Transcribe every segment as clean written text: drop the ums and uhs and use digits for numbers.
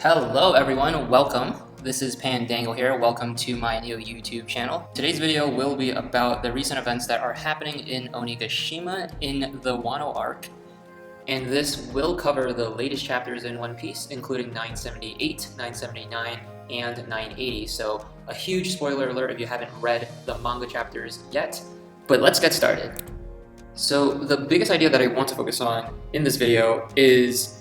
Hello everyone, welcome. This is Pandangle here. Welcome to my new YouTube channel. Today's video will be about the recent events that are happening in Onigashima in the Wano arc. And this will cover the latest chapters in One Piece, including 978, 979, and 980. So a huge spoiler alert if you haven't read the manga chapters yet. But let's get started. So the biggest idea that I want to focus on in this video is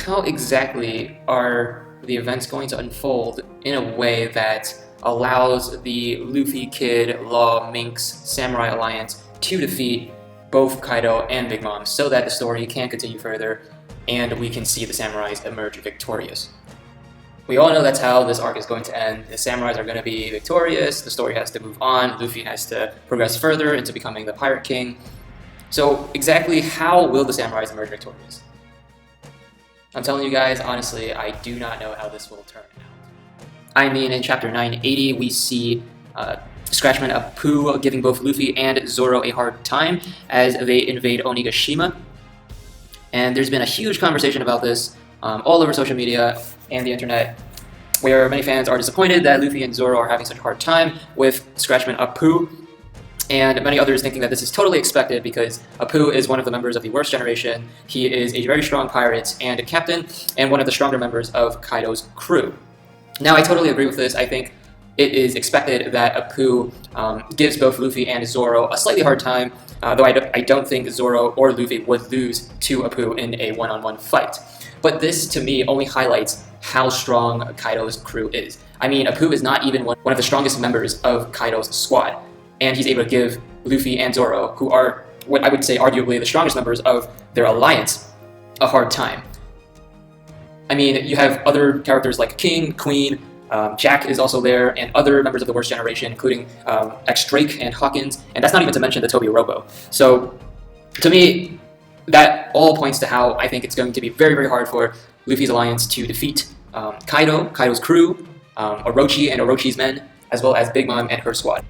how exactly are the events going to unfold in a way that allows the Luffy, Kid, Law, Mink's Samurai Alliance to defeat both Kaido and Big Mom so that the story can continue further and we can see the samurais emerge victorious. We all know that's how this arc is going to end. The samurais are going to be victorious, the story has to move on, Luffy has to progress further into becoming the Pirate King. So exactly how will the samurais emerge victorious? I'm telling you guys, honestly, I do not know how this will turn out. I mean, in chapter 980, we see Scratchman Apu giving both Luffy and Zoro a hard time as they invade Onigashima. And there's been a huge conversation about this all over social media and the internet, where many fans are disappointed that Luffy and Zoro are having such a hard time with Scratchman Apu, and many others thinking that this is totally expected because Apu is one of the members of the worst generation. He is a very strong pirate and a captain, and one of the stronger members of Kaido's crew. Now, I totally agree with this. I think it is expected that Apu gives both Luffy and Zoro a slightly hard time, though I don't think Zoro or Luffy would lose to Apu in a one-on-one fight. But this, to me, only highlights how strong Kaido's crew is. I mean, Apu is not even one of the strongest members of Kaido's squad, and he's able to give Luffy and Zoro, who are what I would say arguably the strongest members of their alliance, a hard time. I mean, you have other characters like King, Queen, Jack is also there, and other members of the worst generation, including X-Drake and Hawkins, and that's not even to mention the Toby Robo. So, to me, that all points to how I think it's going to be very, very hard for Luffy's alliance to defeat Kaido, Kaido's crew, Orochi and Orochi's men, as well as Big Mom and her squad.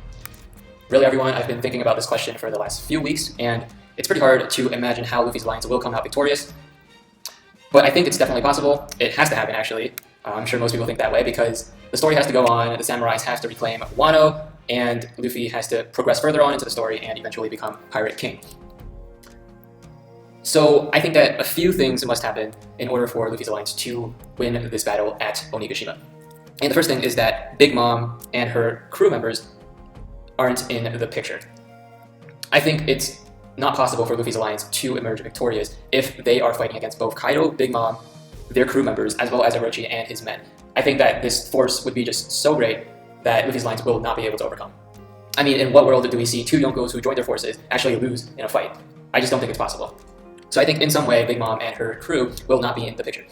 Really, everyone, I've been thinking about this question for the last few weeks, and it's pretty hard to imagine how Luffy's alliance will come out victorious. But I think it's definitely possible. It has to happen, actually. I'm sure most people think that way, because the story has to go on, the samurais have to reclaim Wano, and Luffy has to progress further on into the story and eventually become Pirate King. So I think that a few things must happen in order for Luffy's alliance to win this battle at Onigashima. And the first thing is that Big Mom and her crew members aren't in the picture. I think it's not possible for Luffy's alliance to emerge victorious if they are fighting against both Kaido, Big Mom, their crew members, as well as Orochi and his men. I think that this force would be just so great that Luffy's alliance will not be able to overcome. I mean, in what world do we see two Yonkos who join their forces actually lose in a fight? I just don't think it's possible. So I think in some way, Big Mom and her crew will not be in the picture.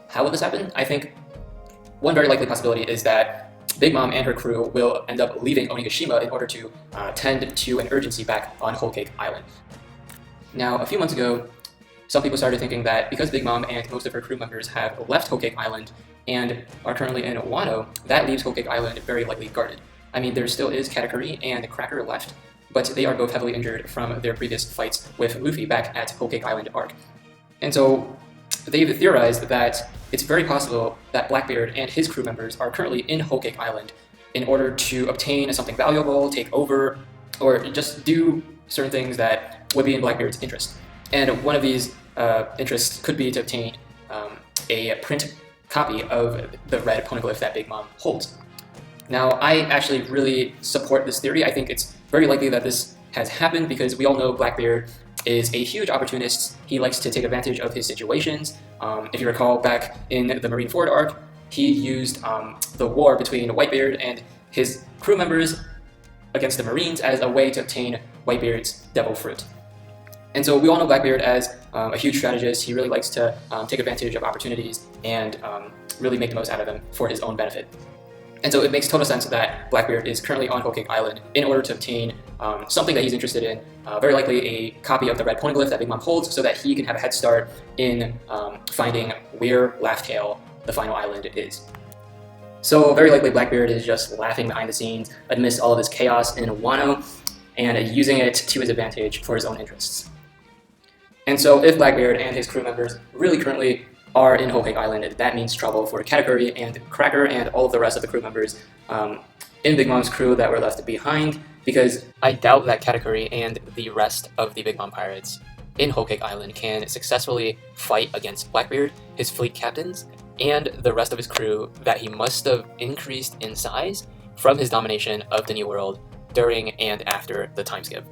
How will this happen? I think one very likely possibility is that Big Mom and her crew will end up leaving Onigashima in order to tend to an urgency back on Whole Cake Island. Now, a few months ago, some people started thinking that because Big Mom and most of her crew members have left Whole Cake Island and are currently in Wano, that leaves Whole Cake Island very likely guarded. I mean, there still is Katakuri and Cracker left, but they are both heavily injured from their previous fights with Luffy back at Whole Cake Island arc. And so they've theorized that it's very possible that Blackbeard and his crew members are currently in Whole Cake Island in order to obtain something valuable, take over, or just do certain things that would be in Blackbeard's interest. And one of these interests could be to obtain a print copy of the red poneglyph that Big Mom holds. Now, I actually really support this theory. I think it's very likely that this has happened because we all know Blackbeard is a huge opportunist. He likes to take advantage of his situations. If you recall, back in the Marineford arc, he used the war between Whitebeard and his crew members against the Marines as a way to obtain Whitebeard's Devil Fruit. And so we all know Blackbeard as a huge strategist. He really likes to take advantage of opportunities and really make the most out of them for his own benefit. And so it makes total sense that Blackbeard is currently on Whole Cake Island in order to obtain something that he's interested in, very likely a copy of the red poneglyph that Big Mom holds, so that he can have a head start in finding where Laugh-Tale, the final island, is. So very likely Blackbeard is just laughing behind the scenes amidst all of this chaos in Wano and using it to his advantage for his own interests. And so if Blackbeard and his crew members really currently are in Whole Cake Island, that means trouble for Katakuri and Cracker and all of the rest of the crew members in Big Mom's crew that were left behind, because I doubt that Katakuri and the rest of the Big Mom pirates in Whole Cake Island can successfully fight against Blackbeard, his fleet captains, and the rest of his crew that he must have increased in size from his domination of the New World during and after the time skip.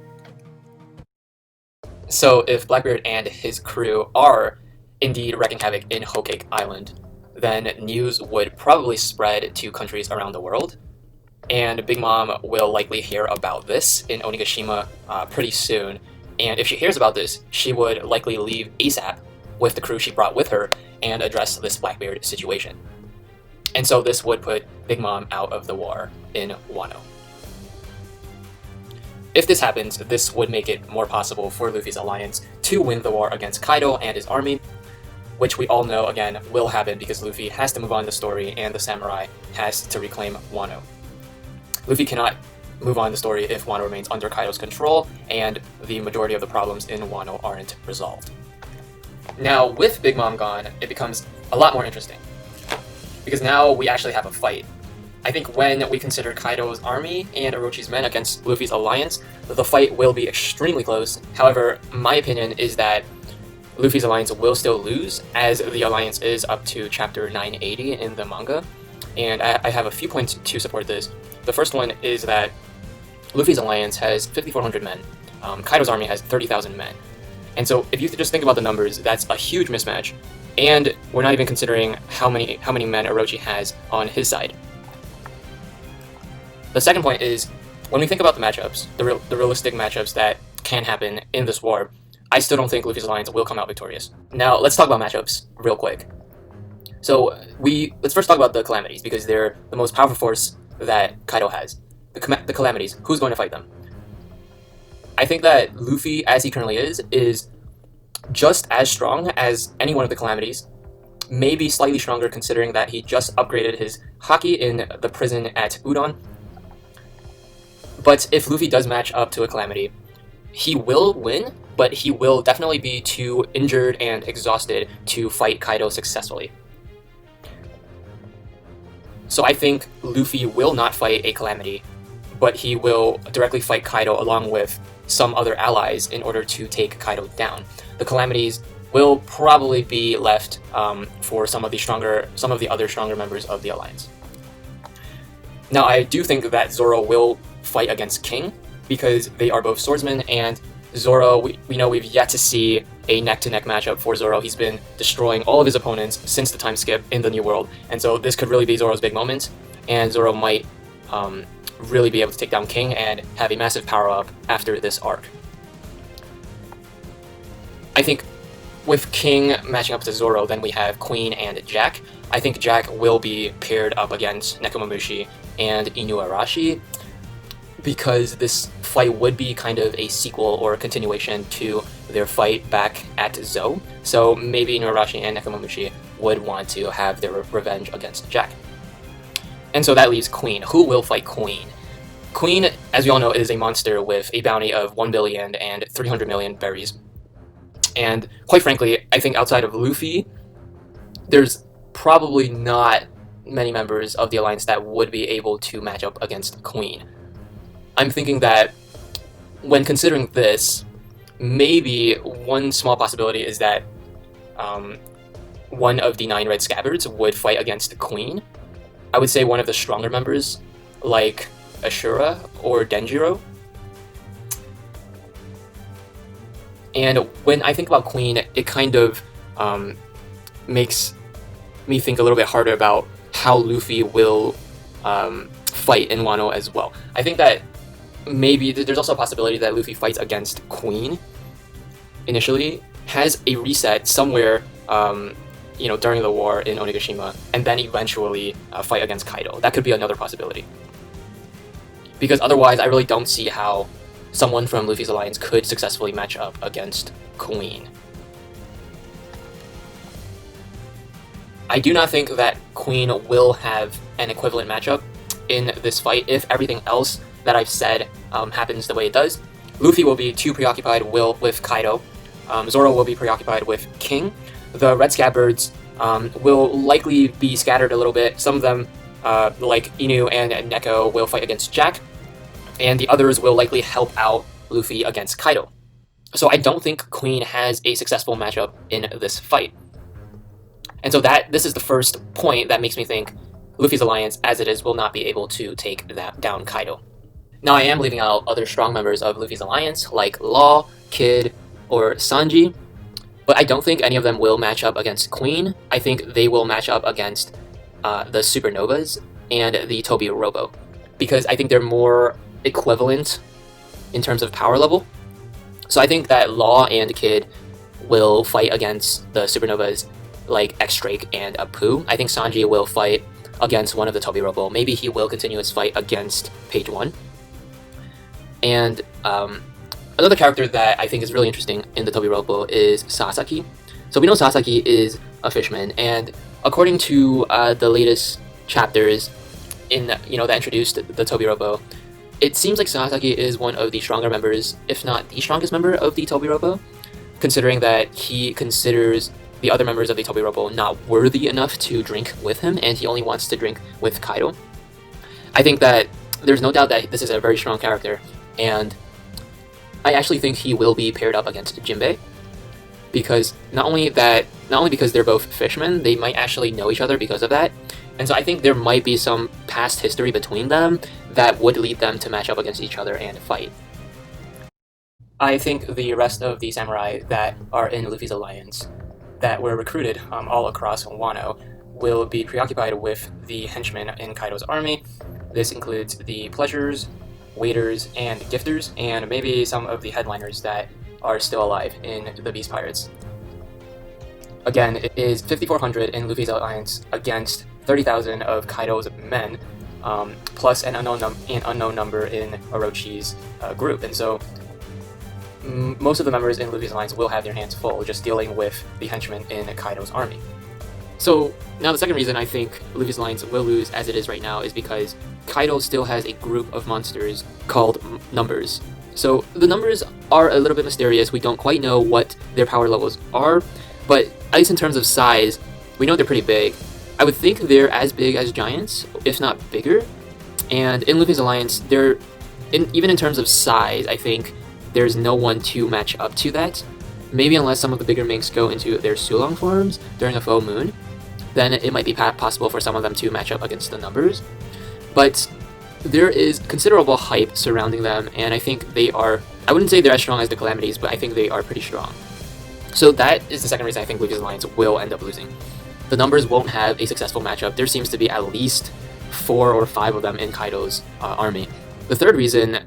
So if Blackbeard and his crew are indeed wreaking havoc in Whole Cake Island, then news would probably spread to countries around the world, and Big Mom will likely hear about this in Onigashima pretty soon. And if she hears about this, she would likely leave ASAP with the crew she brought with her and address this Blackbeard situation. And so this would put Big Mom out of the war in Wano. If this happens, this would make it more possible for Luffy's alliance to win the war against Kaido and his army, which we all know, again, will happen because Luffy has to move on the story and the samurai has to reclaim Wano. Luffy cannot move on the story if Wano remains under Kaido's control and the majority of the problems in Wano aren't resolved. Now, with Big Mom gone, it becomes a lot more interesting, because now we actually have a fight. I think when we consider Kaido's army and Orochi's men against Luffy's alliance, the fight will be extremely close. However, my opinion is that Luffy's alliance will still lose, as the alliance is up to chapter 980 in the manga, and I have a few points to support this. The first one is that Luffy's alliance has 5,400 men, Kaido's army has 30,000 men. And so if you just think about the numbers, that's a huge mismatch, and we're not even considering how many men Orochi has on his side. The second point is, when we think about the matchups, the realistic matchups that can happen in this war, I still don't think Luffy's alliance will come out victorious. Now, let's talk about matchups real quick. So, let's first talk about the Calamities, because they're the most powerful force that Kaido has. The Calamities, who's going to fight them? I think that Luffy, as he currently is just as strong as any one of the Calamities, maybe slightly stronger considering that he just upgraded his haki in the prison at Udon. But if Luffy does match up to a Calamity, he will win, but he will definitely be too injured and exhausted to fight Kaido successfully. So I think Luffy will not fight a Calamity, but he will directly fight Kaido along with some other allies in order to take Kaido down. The Calamities will probably be left for some of the other stronger members of the alliance. Now, I do think that Zoro will fight against King, because they are both swordsmen, and Zoro, we know we've yet to see a neck-to-neck matchup for Zoro. He's been destroying all of his opponents since the time skip in the New World, and so this could really be Zoro's big moment, and Zoro might really be able to take down King and have a massive power-up after this arc. I think with King matching up to Zoro, then we have Queen and Jack. I think Jack will be paired up against Nekomamushi and Inuarashi, because this fight would be kind of a sequel or a continuation to their fight back at Zou. So maybe Inuarashi and Nekomamushi would want to have their revenge against Jack. And so that leaves Queen. Who will fight Queen? Queen, as we all know, is a monster with a bounty of 1 billion and 300 million berries. And quite frankly, I think outside of Luffy, there's probably not many members of the Alliance that would be able to match up against Queen. I'm thinking that when considering this, maybe one small possibility is that one of the 9 Red Scabbards would fight against the Queen. I would say one of the stronger members, like Ashura or Denjiro. And when I think about Queen, it kind of makes me think a little bit harder about how Luffy will fight in Wano as well. I think that maybe there's also a possibility that Luffy fights against Queen initially, has a reset somewhere during the war in Onigashima, and then eventually fight against Kaido. That could be another possibility. Because otherwise, I really don't see how someone from Luffy's alliance could successfully match up against Queen. I do not think that Queen will have an equivalent matchup in this fight if everything else that I've said happens the way it does. Luffy will be too preoccupied with Kaido. Zoro will be preoccupied with King. The Red Scabbards will likely be scattered a little bit. Some of them, like Inu and Neko, will fight against Jack, and the others will likely help out Luffy against Kaido. So I don't think Queen has a successful matchup in this fight. And so this is the first point that makes me think Luffy's alliance, as it is, will not be able to take down Kaido. Now I am leaving out other strong members of Luffy's alliance, like Law, Kid, or Sanji, but I don't think any of them will match up against Queen. I think they will match up against the Supernovas and the Tobi Robo, because I think they're more equivalent in terms of power level. So I think that Law and Kid will fight against the Supernovas like X-Drake and Apu. I think Sanji will fight against one of the Tobi Robo. Maybe he will continue his fight against Page 1. And another character that I think is really interesting in the Tobi Robo is Sasaki. So we know Sasaki is a fishman, and according to the latest chapters in that introduced the Tobi Robo, it seems like Sasaki is one of the stronger members, if not the strongest member of the Tobi Robo, considering that he considers the other members of the Tobi Robo not worthy enough to drink with him, and he only wants to drink with Kaido. I think that there's no doubt that this is a very strong character, and I actually think he will be paired up against Jinbei, because not only because they're both fishermen, they might actually know each other because of that, and so I think there might be some past history between them that would lead them to match up against each other and fight. I think the rest of the samurai that are in Luffy's alliance, that were recruited all across Wano, will be preoccupied with the henchmen in Kaido's army. This includes the pleasurers, waiters, and gifters, and maybe some of the headliners that are still alive in the Beast Pirates. Again, it is 5,400 in Luffy's alliance against 30,000 of Kaido's men, plus an unknown number in Orochi's group, and so most of the members in Luffy's alliance will have their hands full just dealing with the henchmen in Kaido's army. So now the second reason I think Luffy's alliance will lose as it is right now is because Kaido still has a group of monsters called numbers. So the numbers are a little bit mysterious. We don't quite know what their power levels are, but at least in terms of size, we know they're pretty big. I would think they're as big as giants, if not bigger. And in Luffy's alliance, even in terms of size, I think there's no one to match up to that. Maybe unless some of the bigger minks go into their Sulong forms during a full moon, then it might be possible for some of them to match up against the numbers. But there is considerable hype surrounding them, and I think they are, I wouldn't say they're as strong as the Calamities, but I think they are pretty strong. So that is the second reason I think Luffy's alliance will end up losing. The numbers won't have a successful matchup. There seems to be at least 4 or 5 of them in Kaido's army. The third reason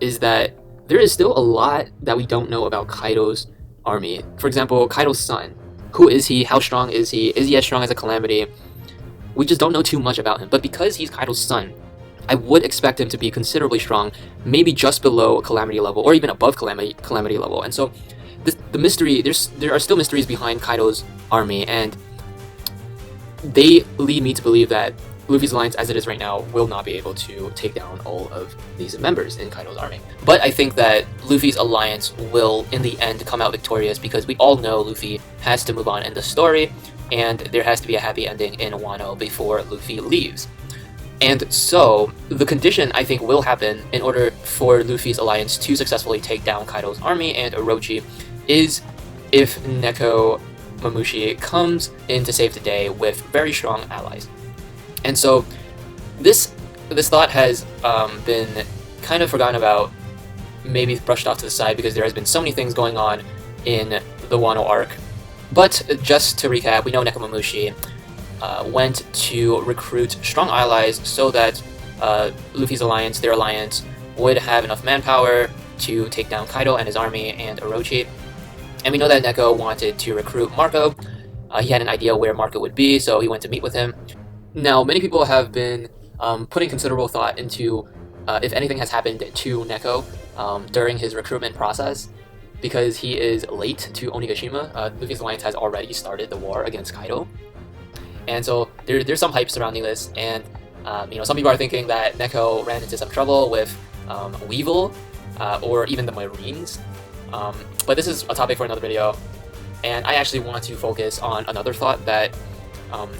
is that there is still a lot that we don't know about Kaido's army. For example, Kaido's son. Who is he? How strong is he? Is he as strong as a Calamity? We just don't know too much about him. But because he's Kaido's son, I would expect him to be considerably strong, maybe just below Calamity level, or even above Calamity level. And so the mystery, there are still mysteries behind Kaido's army, and they lead me to believe that Luffy's alliance, as it is right now, will not be able to take down all of these members in Kaido's army. But I think that Luffy's alliance will, in the end, come out victorious because we all know Luffy has to move on in the story, and there has to be a happy ending in Wano before Luffy leaves. And so, the condition I think will happen in order for Luffy's alliance to successfully take down Kaido's army and Orochi is if Neko Mamushi comes in to save the day with very strong allies. And so this thought has been kind of forgotten about, maybe brushed off to the side because there has been so many things going on in the Wano arc. But just to recap, we know Neko Mamushi went to recruit strong allies so that Luffy's alliance, their alliance, would have enough manpower to take down Kaido and his army and Orochi. And we know that Neko wanted to recruit Marco. He had an idea where Marco would be, so he went to meet with him. Now, many people have been putting considerable thought into if anything has happened to Neko during his recruitment process, because he is late to Onigashima. Luffy's alliance has already started the war against Kaido. And so there's some hype surrounding this, and some people are thinking that Neko ran into some trouble with Weevil or even the Marines. But this is a topic for another video. And I actually want to focus on another thought that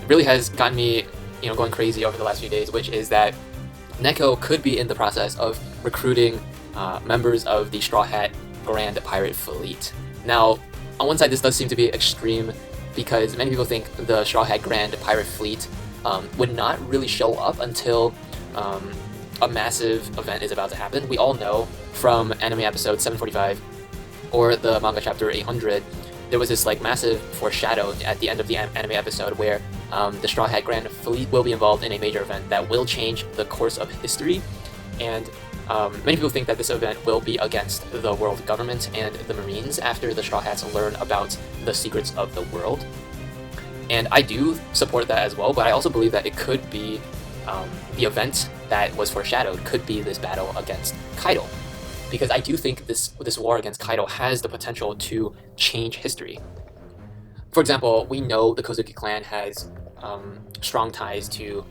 really has gotten me, going crazy over the last few days, which is that Neko could be in the process of recruiting members of the Straw Hat Grand Pirate Fleet. Now, on one side, this does seem to be extreme because many people think the Straw Hat Grand Pirate Fleet would not really show up until a massive event is about to happen. We all know from anime episode 745 or the manga chapter 800, there was this massive foreshadow at the end of the anime episode where the Straw Hat Grand Fleet will be involved in a major event that will change the course of history, and many people think that this event will be against the world government and the Marines after the Straw Hats learn about the secrets of the world. And I do support that as well, but I also believe that it could be the event that was foreshadowed could be this battle against Kaido. Because I do think this war against Kaido has the potential to change history. For example, we know the Kozuki clan has strong ties to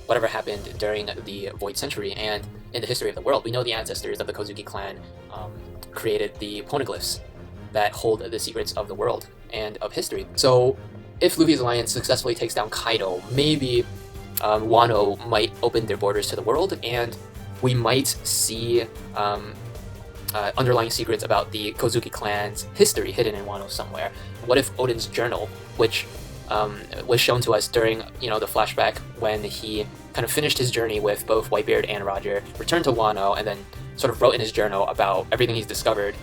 whatever happened during the Void Century, and in the history of the world, we know the ancestors of the Kozuki clan created the poneglyphs that hold the secrets of the world and of history. So if Luffy's alliance successfully takes down Kaido, maybe Wano might open their borders to the world, and we might see underlying secrets about the Kozuki clan's history hidden in Wano somewhere. What if Oden's journal, which was shown to us during the flashback when he kind of finished his journey with both Whitebeard and Roger, returned to Wano, and then sort of wrote in his journal about everything he's discovered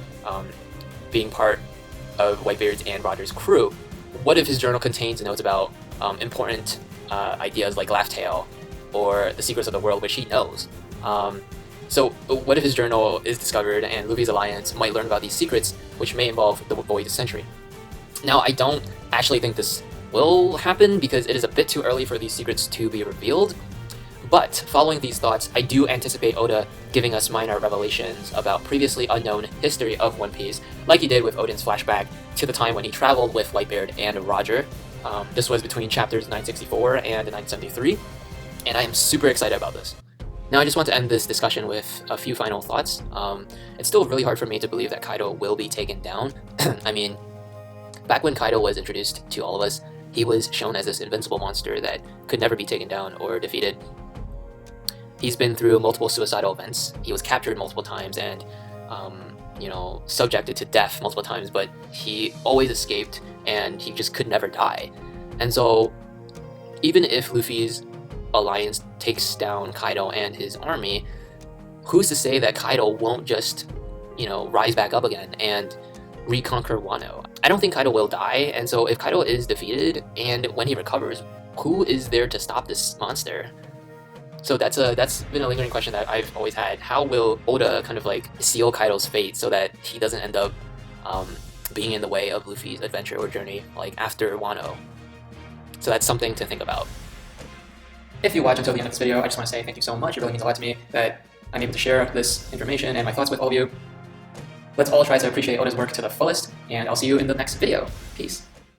being part of Whitebeard's and Roger's crew. What if his journal contains notes about important ideas like Laugh Tale or the secrets of the world, which he knows? So what if his journal is discovered and Luffy's alliance might learn about these secrets, which may involve the Void Century? Now, I don't actually think this will happen because it is a bit too early for these secrets to be revealed, but following these thoughts, I do anticipate Oda giving us minor revelations about previously unknown history of One Piece, like he did with Oden's flashback to the time when he traveled with Whitebeard and Roger. This was between chapters 964 and 973, and I am super excited about this. Now, I just want to end this discussion with a few final thoughts. It's still really hard for me to believe that Kaido will be taken down. I mean, back when Kaido was introduced to all of us, he was shown as this invincible monster that could never be taken down or defeated. He's been through multiple suicidal events. He was captured multiple times and, subjected to death multiple times, but he always escaped and he just could never die. And so, even if Luffy's alliance takes down Kaido and his army, who's to say that Kaido won't just, rise back up again and reconquer Wano? I don't think Kaido will die, and so if Kaido is defeated and when he recovers, who is there to stop this monster? So that's been a lingering question that I've always had. How will Oda kind of seal Kaido's fate so that he doesn't end up being in the way of Luffy's adventure or journey after Wano? So that's something to think about. If you watch until the end of this video, I just want to say thank you so much. It really means a lot to me that I'm able to share this information and my thoughts with all of you. Let's all try to appreciate Oda's work to the fullest, and I'll see you in the next video. Peace.